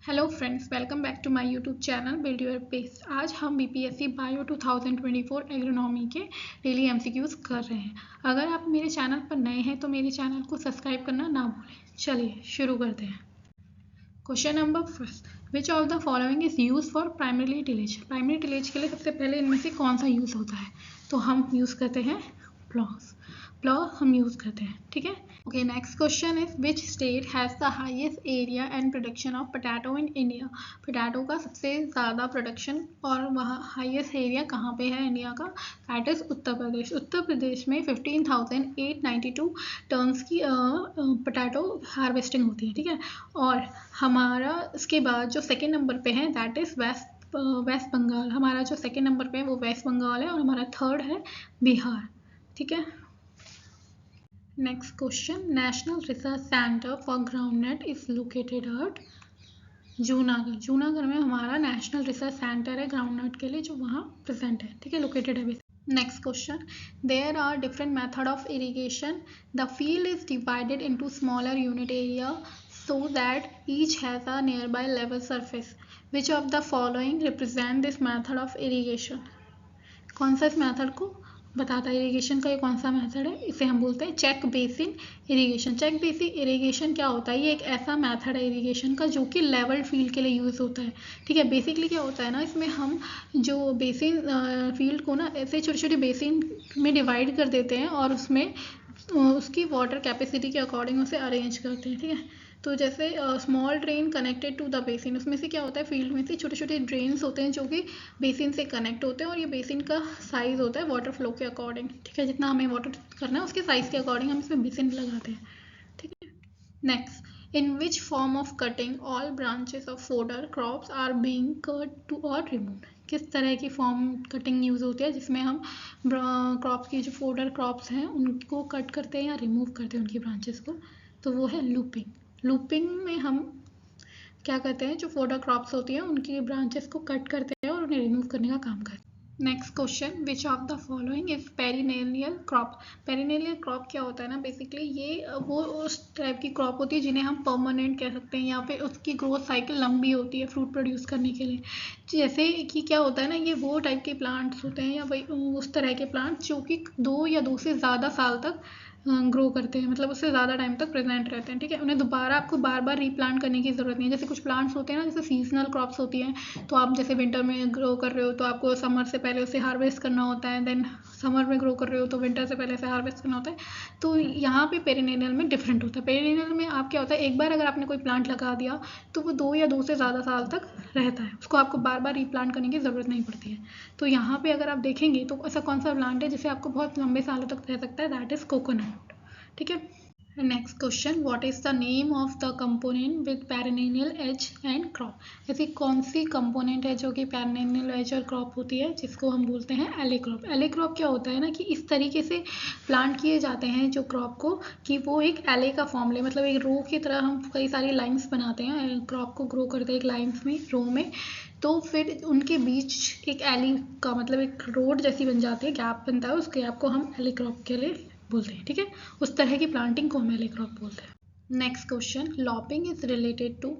Hello friends, welcome back to my YouTube channel build your pace. आज हम BPSC bio 2024 agronomy के daily MCQs कर रहे हैं। अगर आप मेरे चैनल पर नए हैं तो मेरे चैनल को सब्सक्राइब करना ना भूलें। चलिए शुरू करते हैं। Question number first, which of the following is use for primary tillage. Primary tillage के लिए सबसे पहले इनमें से कौन सा यूज होता है? तो हम यूज करते हैं प्लॉ हम यूज करते हैं। ठीक है, okay. Next question is which state has the highest area and production of potato in India. Potato का सबसे ज़्यादा प्रोडक्शन और वहाँ हाईएस्ट एरिया कहाँ पे है इंडिया का? That is Uttar Pradesh. उत्तर प्रदेश में 15,892 टन्स की पोटैटो हार्वेस्टिंग होती है। ठीक है, और हमारा इसके बाद जो सेकेंड नंबर पे है दैट इज वेस्ट बंगाल। हमारा जो सेकेंड नंबर पे है वो वेस्ट बंगाल है और हमारा थर्ड है बिहार। ठीक है, next question, national research centre for groundnut is located at Junagadh. Junagadh में हमारा नेशनल रिसर्च सेंटर है ग्राउंडनट के लिए, जो वहाँ प्रेजेंट है। ठीक है, लोकेटेड है। Next question, there are different method of irrigation, the field is divided into smaller unit area so that each has a nearby level surface. Which of the following represent this method of irrigation? कौन सा इस method को बताता है? Irrigation का ये कौन सा मेथड है? इसे हम बोलते हैं check basin irrigation. Check basin irrigation क्या होता है? ये एक ऐसा मेथड है इरिगेशन का जो कि लेवल फील्ड के लिए यूज़ होता है। ठीक है, बेसिकली क्या होता है ना, इसमें हम जो बेसिन फील्ड को ना ऐसे छोटे छोटे बेसिन में डिवाइड कर देते हैं और उसमें उसकी वाटर कैपेसिटी के अकॉर्डिंग उसे अरेंज करते हैं। ठीक है, तो जैसे small drain connected to the basin, उसमें से क्या होता है, फील्ड में से छोटे छोटे ड्रेन्स होते हैं जो कि बेसिन से कनेक्ट होते हैं और ये बेसिन का साइज होता है वाटर फ्लो के अकॉर्डिंग। ठीक है, जितना हमें वाटर करना है उसके साइज के अकॉर्डिंग हम इसमें बेसिन लगाते हैं। ठीक है, next, in which form of cutting all branches of fodder crops are being cut to और रिमूव। किस तरह की फॉर्म कटिंग यूज होती है जिसमें हम क्रॉप्स की जो फोडर क्रॉप्स हैं उनको कट करते हैं या रिमूव करते हैं उनकी ब्रांचेस को? तो वो है लूपिंग। लूपिंग में हम क्या करते हैं, जो फोडर क्रॉप्स होती हैं उनकी ब्रांचेस को कट करते हैं और उन्हें रिमूव करने का काम करते हैं। Next question, which of the following is perennial crop. Perennial crop क्या होता है ना, बेसिकली ये वो उस टाइप की क्रॉप होती है जिन्हें हम परमानेंट कह सकते हैं या फिर उसकी ग्रोथ साइकिल लंबी होती है फ्रूट प्रोड्यूस करने के लिए। जैसे कि क्या होता है ना, ये वो टाइप के प्लांट्स होते हैं या वही उस तरह के प्लांट्स जो कि 2 या 2 से ज़्यादा साल तक ग्रो करते हैं, मतलब उससे ज़्यादा टाइम तक प्रेजेंट रहते हैं। ठीक है, उन्हें दोबारा आपको बार बार रीप्लांट करने की ज़रूरत नहीं है। जैसे कुछ प्लांट्स होते हैं ना, जैसे सीजनल क्रॉप्स होती हैं, तो आप जैसे विंटर में ग्रो कर रहे हो तो आपको समर से पहले उसे हार्वेस्ट करना होता है, देन समर में ग्रो कर रहे हो तो विंटर से पहले से हार्वेस्ट करना होता है। तो यहाँ पे पेरिनेलियल में डिफरेंट होता है। पेरिनेलियल में आप क्या होता है, एक बार अगर आपने कोई प्लांट लगा दिया तो वो 2 या 2 से ज़्यादा साल तक रहता है, उसको आपको बार बार रीप्लांट करने की ज़रूरत नहीं पड़ती है। तो यहाँ पे अगर आप देखेंगे तो ऐसा कौन सा प्लांट है जिसे आपको बहुत लंबे सालों तक रह सकता है? That is coconut. ठीक है, next question, what is the name of the component with perennial age and crop. ऐसी कौन सी कंपोनेंट है जो कि पेरिनेलियल एज और क्रॉप होती है, जिसको हम बोलते हैं एले क्रॉप। एले क्रॉप क्या होता है ना, कि इस तरीके से प्लांट किए जाते हैं जो क्रॉप को, कि वो एक एले का फॉर्म ले, मतलब एक रो की तरह हम कई सारी लाइन्स बनाते हैं, क्रॉप को ग्रो करते हैं एक लाइन्स में, रो में, तो फिर उनके बीच एक एली का मतलब एक रोड जैसी बन जाती है, गैप बनता है, उस गैप को हम एले क्रॉप के लिए बोलते हैं। ठीक है, उस तरह की प्लांटिंग को हम एले क्रॉप बोलते हैं। Next question, lopping is related to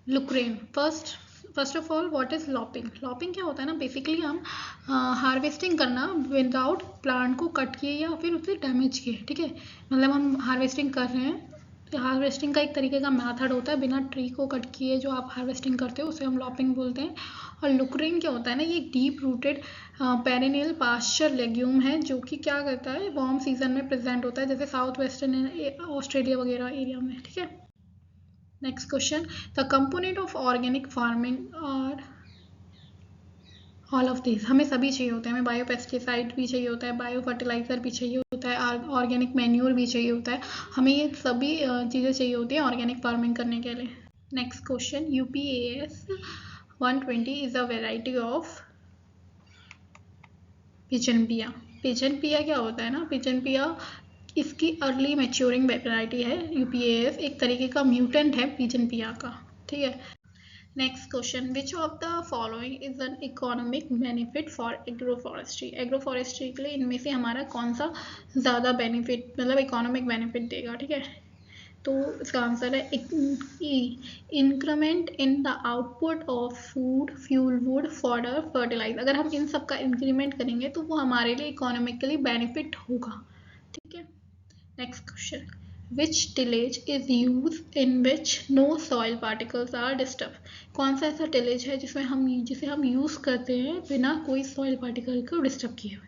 lucerne. First of all, what is lopping? Lopping क्या होता है ना, बेसिकली हम हार्वेस्टिंग करना विदाउट प्लांट को कट किए या फिर उसे डैमेज किए। ठीक है, मतलब हम हार्वेस्टिंग कर रहे हैं, हार्वेस्टिंग का एक तरीके का मेथड होता है, बिना ट्री को कट किए जो आप हार्वेस्टिंग करते हो उसे हम लॉपिंग बोलते हैं। और लुक्रेन क्या होता है ना, ये deep rooted perennial pasture legume है जो कि क्या करता है, वार्म सीजन में प्रेजेंट होता है, जैसे साउथ वेस्टर्न ऑस्ट्रेलिया वगैरह एरिया में। ठीक है, next question, the component of organic farming और ऑल ऑफ दिस। हमें सभी चाहिए होते हैं, हमें बायो पेस्टिसाइड भी चाहिए होता है, बायो फर्टिलाइजर भी चाहिए होता है, ऑर्गेनिक मैन्योर भी चाहिए होता है, हमें ये सभी चीज़ें चाहिए होती हैं ऑर्गेनिक फार्मिंग करने के लिए। Next question, UPAS 120 is a variety of pigeon पिया। पिजन पिया क्या होता है ना, पिजन पिया इसकी अर्ली मैच्योरिंग वेराइटी है। UPAS एक तरीके का म्यूटेंट है पिजन पिया का। ठीक है, next question, which of the following is an economic benefit for agroforestry. Agroforestry के लिए इनमें से हमारा कौन सा ज़्यादा बेनिफिट, मतलब इकोनॉमिक बेनिफिट देगा? ठीक है, तो इसका आंसर है increment in the output of food, fuel wood, fodder, fertilizer. अगर हम इन सब का इंक्रीमेंट करेंगे तो वो हमारे लिए इकोनॉमिकली बेनिफिट होगा। ठीक है, next question, which tillage is use in which no soil particles are disturb. कौन सा ऐसा टिलेज है जिसे हम यूज करते हैं बिना कोई सॉइल पार्टिकल को डिस्टर्ब किए हुए?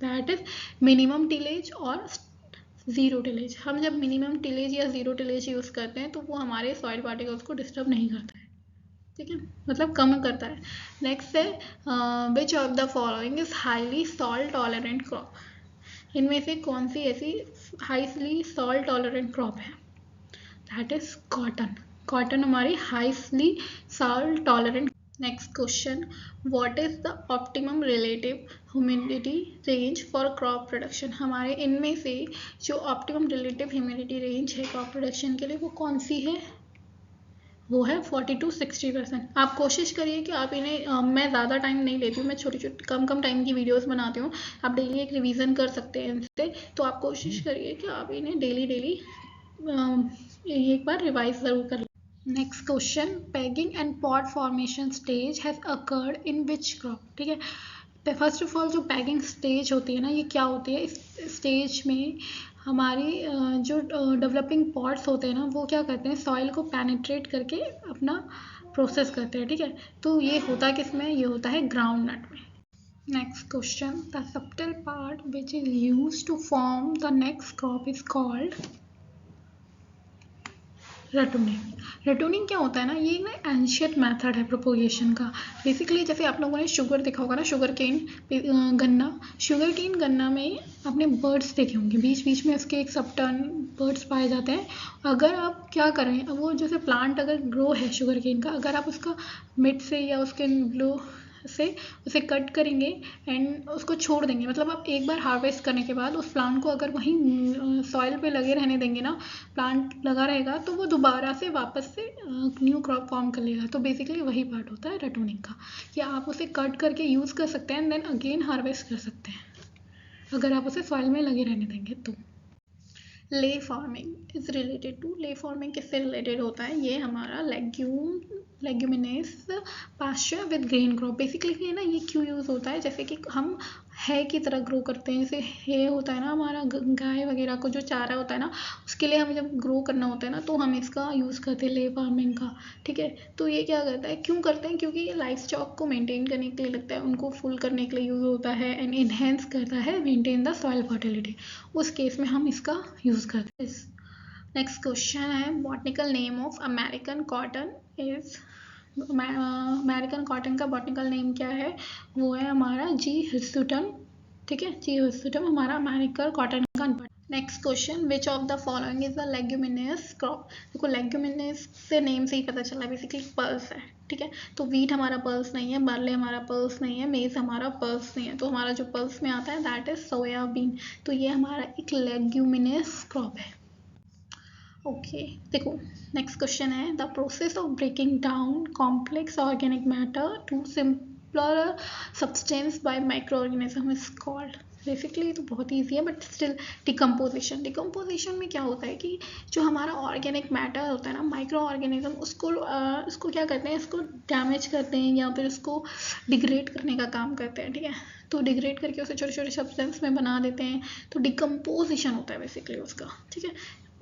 दैट इज मिनिमम टिलेज और जीरो टिलेज। हम जब मिनिमम टिलेज या जीरो टिलेज यूज करते हैं तो वो हमारे सॉइल पार्टिकल्स को डिस्टर्ब नहीं करता है। ठीक है, मतलब कम करता है। नेक्स्ट है which of the following is highly salt tolerant crop. इनमें से कौन सी ऐसी हाईली सॉल्ट टॉलरेंट क्रॉप है? That is cotton. कॉटन हमारी highly salt tolerant. Next question, what is the optimum relative humidity range for crop production. हमारे इनमें से जो ऑप्टिमम रिलेटिव ह्यूमिडिटी रेंज है क्रॉप प्रोडक्शन के लिए वो कौन सी है? वो है 40 to 60%। आप कोशिश करिए कि आप इन्हें मैं ज़्यादा टाइम नहीं लेती हूँ, मैं छोटी छोटी कम टाइम की वीडियोस बनाती हूँ। आप डेली एक रिवीजन कर सकते हैं इनसे, तो आप कोशिश करिए कि आप इन्हें डेली एक बार रिवाइज ज़रूर कर लें। Next question, paging and pod formation stage has occurred in which crop. ठीक है, फर्स्ट ऑफ ऑल जो पैगिंग स्टेज होती है ना, ये क्या होती है? इस स्टेज में हमारी जो डेवलपिंग पॉड्स होते हैं ना, वो क्या करते हैं, सॉइल को पेनिट्रेट करके अपना प्रोसेस करते हैं। ठीक है, तो ये होता है किसमें? ये होता है ग्राउंड नट में। Next question, the subtle part which is used to form the next crop is called ratooning. Ratooning क्या होता है ना, ये ना एंशियंट मेथड है प्रोपोगेशन का। बेसिकली जैसे आप लोगों ने शुगर देखा होगा ना, शुगर केन गन्ना में आपने बर्ड्स देखे होंगे, बीच बीच में उसके एक सबटर्न बर्ड्स पाए जाते हैं। अगर आप क्या करें, अब वो जैसे प्लांट अगर ग्रो है शुगर केन का, अगर आप उसका मिड से या उसके ब्लो से उसे कट करेंगे एंड उसको छोड़ देंगे, मतलब आप एक बार हार्वेस्ट करने के बाद उस प्लांट को अगर वहीं सॉइल पे लगे रहने देंगे ना, प्लांट लगा रहेगा, तो वो दोबारा से वापस से न्यू क्रॉप फॉर्म कर लेगा। तो बेसिकली वही पार्ट होता है रटूनिंग का, कि आप उसे कट करके यूज़ कर सकते हैं एंड देन अगेन हार्वेस्ट कर सकते हैं अगर आप उसे सॉइल में लगे रहने देंगे तो। Ley farming is related to, ley farming किससे रिलेटेड होता है? ये हमारा leguminous pasture with grain crop. Basically ये ना, ये क्यों यूज़ होता है? जैसे कि हम है की तरह ग्रो करते हैं, जैसे है होता है ना हमारा गाय वगैरह को जो चारा होता है ना, उसके लिए हमें जब ग्रो करना होता है ना, तो हम इसका यूज़ करते हैं ले फार्मिंग का। ठीक है, तो ये क्या करता है, क्यों करते हैं? क्योंकि ये लाइफ स्टॉक को मेंटेन करने के लिए लगता है, उनको फुल करने के लिए यूज़ होता है एंड इन्हेंस करता है, मेंटेन द सॉइल फर्टिलिटी। उस केस में हम इसका यूज़ करते हैं। नेक्स्ट क्वेश्चन है, botanical name of American cotton is. American cotton का बॉटनिकल नेम क्या है? वो है हमारा जी हिर्सुटम। ठीक है, जी हिर्सुटम हमारा अमेरिकन कॉटन का। Next question, which of the following is the leguminous crop. देखो लेग्यूमिनेस से नेम से ही पता चला, बेसिकली पर्ल्स है। ठीक है, तो वीट हमारा पर्ल्स नहीं है, बार्ले हमारा पर्ल्स नहीं है, मेज हमारा पर्ल्स नहीं है, तो हमारा जो पर्ल्स में आता है दैट इज सोयाबीन। तो ये हमारा एक लेग्यूमिनेस क्रॉप है। ओके, देखो नेक्स्ट क्वेश्चन है, the process of breaking down complex organic matter to simpler substance by micro organism is called. Basically तो बहुत ईजी है बट स्टिल डिकम्पोजिशन। डिकम्पोजिशन में क्या होता है कि जो हमारा ऑर्गेनिक मैटर होता है ना, माइक्रो ऑर्गेनिज्म, उसको क्या करते हैं, इसको डैमेज करते हैं या फिर उसको डिग्रेड करने का काम करते हैं। ठीक है, तो डिग्रेड करके उसे छोटे छोटे सब्सटेंस में बना देते हैं, तो डिकम्पोजिशन होता है बेसिकली उसका। ठीक है,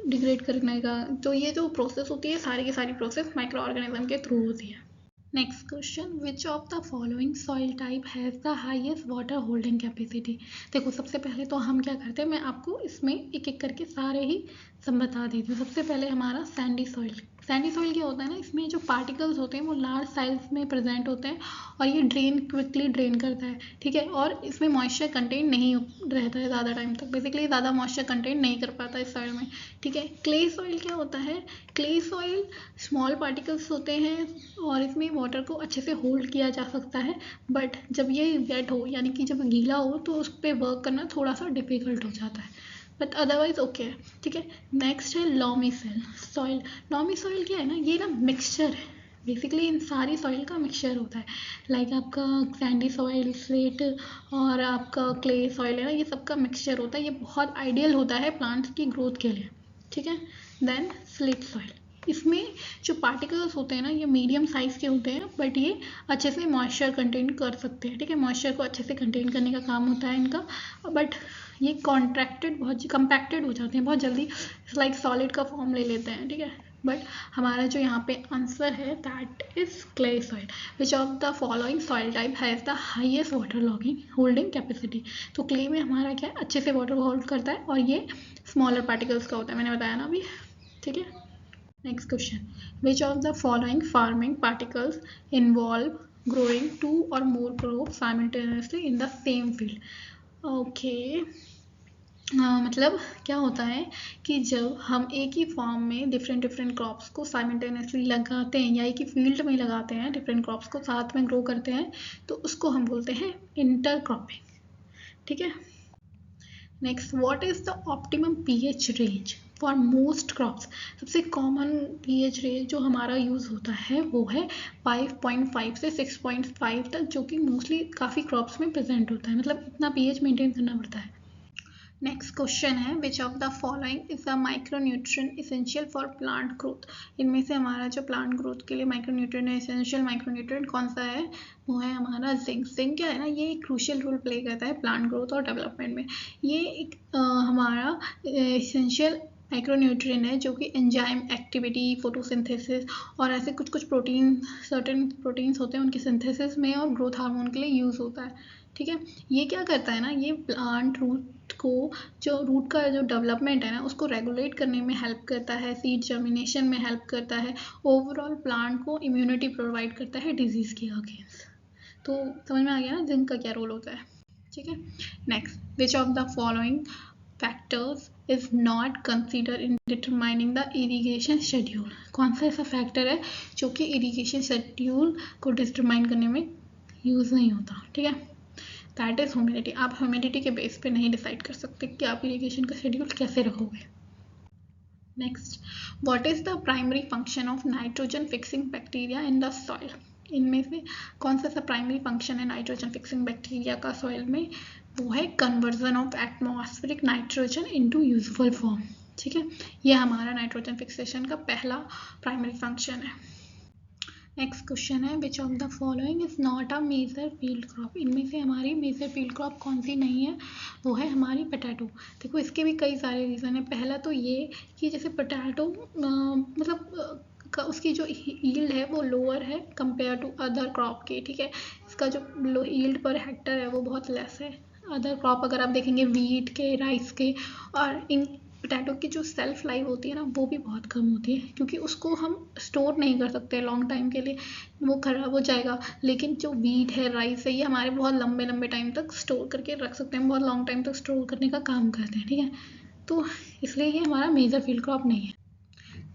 डिग्रेड करने का, तो ये जो प्रोसेस होती है सारी की सारी प्रोसेस माइक्रो ऑर्गेनिज्म के थ्रू होती है। Next question, which of the following soil type has the highest water holding capacity. देखो सबसे पहले तो हम क्या करते हैं, मैं आपको इसमें एक एक करके सारे ही सब बता देती हूँ। सबसे पहले हमारा सैंडी सॉइल। सैंडी सॉइल क्या होता है ना, इसमें जो पार्टिकल्स होते हैं वो लार्ज साइज में प्रेजेंट होते हैं और ये क्विकली ड्रेन करता है। ठीक है, और इसमें मॉइस्चर कंटेन नहीं रहता है ज़्यादा टाइम तक, बेसिकली ज़्यादा मॉइस्चर कंटेन नहीं कर पाता इस सॉइल में। ठीक है, क्ले सॉइल क्या होता है? क्ले सॉइल स्मॉल पार्टिकल्स होते हैं और इसमें वाटर को अच्छे से होल्ड किया जा सकता है, बट जब ये वेट हो यानी कि जब गीला हो तो उस पर वर्क करना थोड़ा सा डिफिकल्ट हो जाता है, बट अदरवाइज ओके है। ठीक है, नेक्स्ट है लॉमी सॉइल। लॉमी सॉइल क्या है ना, ये ना मिक्सचर है बेसिकली इन सारी सॉइल का मिक्सचर होता है, लाइक आपका सैंडी सॉइल, स्लेट और आपका क्ले सॉइल है ना, ये सबका मिक्सचर होता है। ये बहुत आइडियल होता है प्लांट्स की ग्रोथ के लिए, ठीक है। देन स्लिट सॉइल, इसमें जो पार्टिकल्स होते हैं ना ये मीडियम साइज के होते हैं, बट ये अच्छे से मॉइस्चर कंटेन कर सकते हैं, ठीक है। मॉइस्चर को अच्छे से कंटेन करने का काम होता है इनका, बट ये कॉन्ट्रैक्टेड बहुत कंपैक्टेड हो जाते हैं बहुत जल्दी, लाइक सॉलिड का फॉर्म ले लेते हैं, ठीक है। बट हमारा जो यहाँ पे आंसर है that is clay soil. Which of the following soil type has the highest water logging holding capacity. तो क्ले में हमारा क्या है, अच्छे से वाटर होल्ड करता है और ये स्मॉलर पार्टिकल्स का होता है, मैंने बताया ना अभी, ठीक है। Next question, which of the following farming particles involve growing 2 or more crops simultaneously in the same field? Okay, मतलब क्या होता है कि जब हम एक ही फॉर्म में डिफरेंट क्रॉप्स को साइमल्टेनियसली लगाते हैं या एक ही फील्ड में लगाते हैं, डिफरेंट क्रॉप्स को साथ में ग्रो करते हैं, तो उसको हम बोलते हैं इंटरक्रॉपिंग, ठीक है। Next, what is the optimum pH range for most crops? सबसे कॉमन पीएच रेंज जो हमारा यूज़ होता है वो है 5.5 से 6.5 तक, जो कि मोस्टली काफ़ी क्रॉप्स में प्रेजेंट होता है, मतलब इतना पीएच मेंटेन करना पड़ता है। नेक्स्ट क्वेश्चन है, which of the following is a micronutrient essential for plant growth? इनमें से हमारा जो प्लांट ग्रोथ के लिए माइक्रोन्यूट्रिएंट एसेंशियल माइक्रोन्यूट्रिएंट कौन सा है, वो है हमारा जिंक। जिंक क्या है ना, ये एक क्रूशियल रोल प्ले करता है प्लांट ग्रोथ और डेवलपमेंट में। ये एक हमारा एसेंशियल माइक्रोन्यूट्रिएंट है जो कि एंजाइम एक्टिविटी, फोटोसिंथेसिस और ऐसे कुछ प्रोटीन, सर्टेन प्रोटीन्स होते हैं उनके सिंथेसिस में और ग्रोथ हार्मोन के लिए यूज़ होता है, ठीक है। ये क्या करता है ना, ये प्लांट रूट को, जो रूट का जो डेवलपमेंट है ना उसको रेगुलेट करने में हेल्प करता है, सीड जर्मिनेशन में हेल्प करता है, ओवरऑल प्लांट को इम्यूनिटी प्रोवाइड करता है डिजीज़ के अगेंस्ट। तो समझ में आ गया ना जिंक का क्या रोल होता है, ठीक है। Next, which of the following factors is not consider in determining the irrigation schedule? कौन सा ऐसा फैक्टर है जो कि इरीगेशन शेड्यूल को डिटरमाइन करने में यूज़ नहीं होता, ठीक है। That is humidity. आप ह्यूमिडिटी के बेस पे नहीं डिसाइड कर सकते कि आप इरिगेशन का शेड्यूल कैसे रखोगे। Next, what is the primary function of nitrogen fixing bacteria in the soil? इनमें से कौन सा प्राइमरी फंक्शन है नाइट्रोजन फिक्सिंग बैक्टीरिया का सॉइल में? वो है conversion of atmospheric nitrogen into usual form, ठीक है। ये हमारा नाइट्रोजन फिक्सेशन का पहला प्राइमरी फंक्शन है। नेक्स्ट क्वेश्चन है, which of the following is not a major field crop? इनमें से हमारी मेजर फील्ड क्रॉप कौन सी नहीं है? वो है हमारी पोटैटो। देखो इसके भी कई सारे रीज़न है। पहला तो ये कि जैसे पोटैटो मतलब उसकी जो यील्ड है वो लोअर है कंपेयर टू अदर क्रॉप के, ठीक है। इसका जो यील्ड पर हेक्टर है वो बहुत लेस है। अदर क्रॉप अगर आप देखेंगे वीट के, राइस के, और इन पोटैटो की जो सेल्फ लाइफ होती है ना वो भी बहुत कम होती है, क्योंकि उसको हम स्टोर नहीं कर सकते लॉन्ग टाइम के लिए, वो खराब हो जाएगा। लेकिन जो वीट है, राइस है, ये हमारे बहुत लंबे टाइम तक स्टोर करके रख सकते हैं, बहुत लॉन्ग टाइम तक स्टोर करने का काम करते हैं, ठीक है। तो इसलिए ये हमारा मेजर फील्ड क्रॉप नहीं है।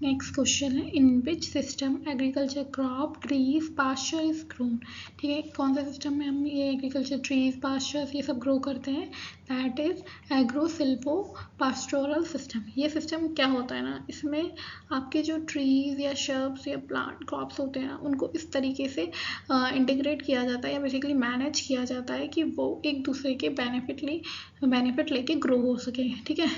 नेक्स्ट क्वेश्चन है, in which system agriculture crop trees pasture is grown? ठीक है, कौन से सिस्टम में हम ये एग्रीकल्चर ट्रीज, पास्चर्स ये सब ग्रो करते हैं? That is agro silvo pastoral system. ये सिस्टम क्या होता है ना, इसमें आपके जो ट्रीज या शर्ब्स या प्लांट क्रॉप्स होते हैं ना उनको इस तरीके से इंटीग्रेट किया जाता है या बेसिकली मैनेज किया जाता है कि वो एक दूसरे के बेनिफिट लेके ग्रो हो सके, ठीक है।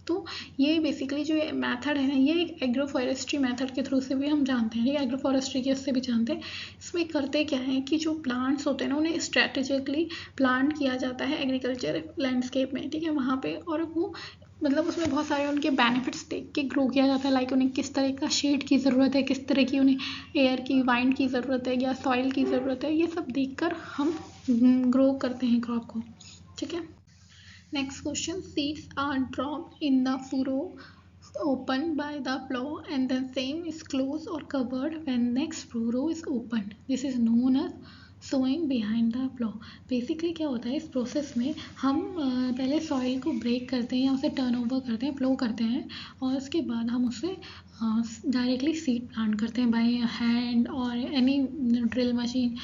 तो ये बेसिकली जो मेथड है ना, ये एक एग्रो फॉरेस्ट्री मेथड के थ्रू से भी हम जानते हैं, एग्रो फॉरेस्ट्री के उससे भी जानते हैं। इसमें करते क्या है कि जो प्लांट्स होते हैं ना उन्हें स्ट्रेटेजिकली प्लांट किया जाता है एग्रीकल्चर लैंडस्केप में, ठीक है, वहाँ पे, और वो मतलब उसमें बहुत सारे उनके बेनिफिट्स देख के ग्रो किया जाता है, लाइक उन्हें किस तरह का शेड की ज़रूरत है, किस तरह की उन्हें एयर की, वाइंड की ज़रूरत है या सॉइल की ज़रूरत है, ये सब देखकर हम ग्रो करते हैं क्रॉप को, ठीक है। Next question, seeds are dropped in the furrow opened by the plow and the same is closed or covered when next furrow is opened. This is known as sowing behind the plow. Basically क्या होता है इस process में, हम पहले soil को break करते हैं या उसे टर्न ओवर करते हैं, प्लो करते हैं, और उसके बाद हम उसे डायरेक्टली सीड प्लांट करते हैं बाय हैंड और एनी ड्रिल मशीन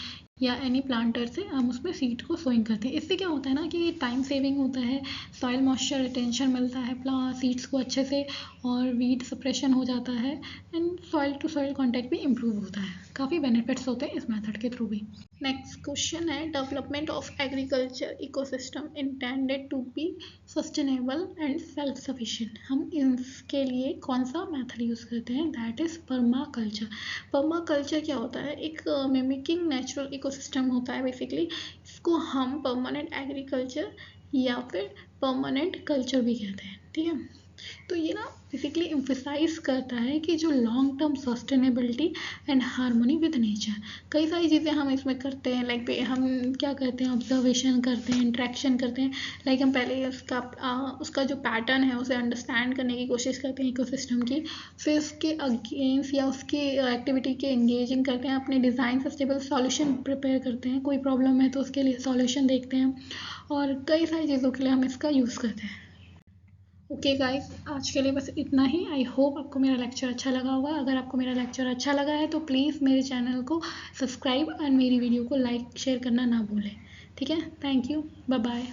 या एनी प्लांटर से हम उसमें सीड को सोइंग करते हैं। इससे क्या होता है ना कि टाइम सेविंग होता है, सॉइल मॉइस्चर रिटेंशन मिलता है सीड्स को अच्छे से, और वीड सप्रेशन हो जाता है, and soil to soil contact भी इम्प्रूव होता है। काफ़ी बेनिफिट्स होते हैं इस मेथड के थ्रू भी। नेक्स्ट क्वेश्चन है development of agriculture ecosystem intended to be sustainable and self sufficient. हम इसके लिए कौन सा मेथड यूज़ करते हैं, दैट इज़ पर्माकल्चर। पर्माकल्चर क्या होता है, एक मिमिकिंग नेचुरल इकोसिस्टम होता है बेसिकली। इसको हम परमानेंट एग्रीकल्चर या फिर परमानेंट कल्चर भी कहते हैं, ठीक है। तो ये ना बेसिकली एम्फेसाइज करता है कि जो long term sustainability and harmony with nature. कई सारी चीज़ें हम इसमें करते हैं, लाइक हम क्या करते हैं, ऑब्जर्वेशन करते हैं, इंट्रैक्शन करते हैं। लाइक हम पहले उसका जो पैटर्न है उसे अंडरस्टैंड करने की कोशिश करते हैं इकोसिस्टम की, फिर उसके अगेंस्ट या उसकी एक्टिविटी के एंगेजिंग करते हैं, अपने डिज़ाइन सस्टेनेबल सॉल्यूशन प्रिपेयर करते हैं। कोई प्रॉब्लम है तो उसके लिए सॉल्यूशन देखते हैं, और कई सारी चीज़ों के लिए हम इसका यूज़ करते हैं। ओके गाइस, आज के लिए बस इतना ही। आई होप आपको मेरा लेक्चर अच्छा लगा होगा। अगर आपको मेरा लेक्चर अच्छा लगा है तो प्लीज़ मेरे चैनल को सब्सक्राइब और मेरी वीडियो को लाइक शेयर करना ना भूलें, ठीक है। Thank you, bye bye.